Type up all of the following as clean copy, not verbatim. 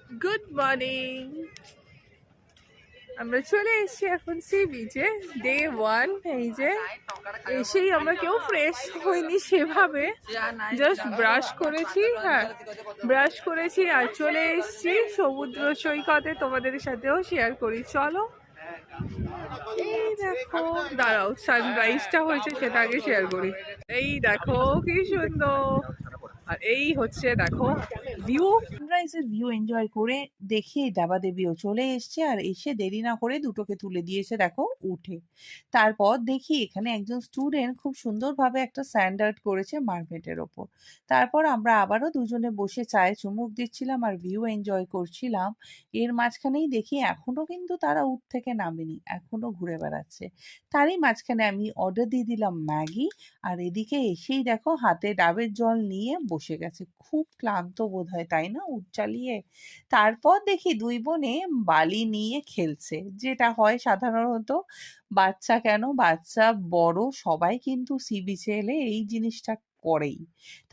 Good morning. আমরা চলে এসেছি এখন সি বিচে, ডে 1। এই যে এসেই আমরা কেউ ফ্রেশ হইনি সেভাবে, জাস্ট ব্রাশ করেছি। হ্যাঁ, ব্রাশ করেছি আর চলে এসেছি সমুদ্র সৈকতে। তোমাদের সাথেও শেয়ার করি, চলো। এই দেখো, দাঁড়াও, সানরাইজটা হয়েছে সেটা আগে শেয়ার করি। এই দেখো কি সুন্দর। আর এই হচ্ছে দেখো ভিউ। সানরাইজের ভিউ এনজয় করে দেখি দেবাদেবীও চলে এসছে, আর এসে দেরি না করে দুটোকে তুলে দিয়েছে দেখো উঠে। তারপর দেখি এখানে একজন স্টুডেন্ট খুব সুন্দরভাবে একটা স্যান্ড আর্ট করেছে মার্বেটের ওপর। তারপর আমরা আবারও দুজনে বসে চায়ে চুমুক দিচ্ছিলাম আর ভিউ এনজয় করছিলাম। এর মাঝখানেই দেখি এখনো কিন্তু তারা উঠ থেকে নামেনি, এখনো ঘুরে বেড়াচ্ছে। তারই মাঝখানে আমি অর্ডার দিয়ে দিলাম ম্যাগি, আর এদিকে এসেই দেখো হাতে ডাবের জল নিয়ে বসে গেছে। খুব ক্লান্ত বোধহয়, তাই না, উট চালিয়ে। তারপর দেখি দুই বোনে বালি নিয়ে খেলছে, যেটা হয় সাধারণত। বাচ্চা কেন, বাচ্চা বড় সবাই কিন্তু সি বিচে এলে এই জিনিসটা করেই।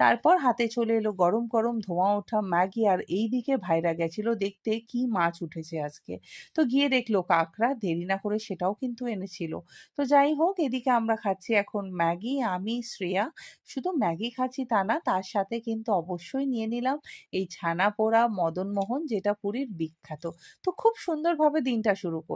তারপর হাতে চলে এলো গরম গরম ধোঁয়া ওঠা ম্যাগি, আর এইদিকে ভাইরা গেছিল দেখতে কি মাছ উঠেছে আজকে। তো গিয়ে দেখলো কাঁকড়া, দেরি না করে সেটাও কিন্তু এনেছিল। তো যাই হোক, এদিকে আমরা খাচ্ছি এখন ম্যাগি, আমি শ্রেয়া। শুধু ম্যাগি খাচ্ছি তা না, তার সাথে কিন্তু অবশ্যই নিয়ে নিলাম এই ছানা পোড়া মদনমোহন, যেটা পুরীর বিখ্যাত। তো খুব সুন্দরভাবে দিনটা শুরু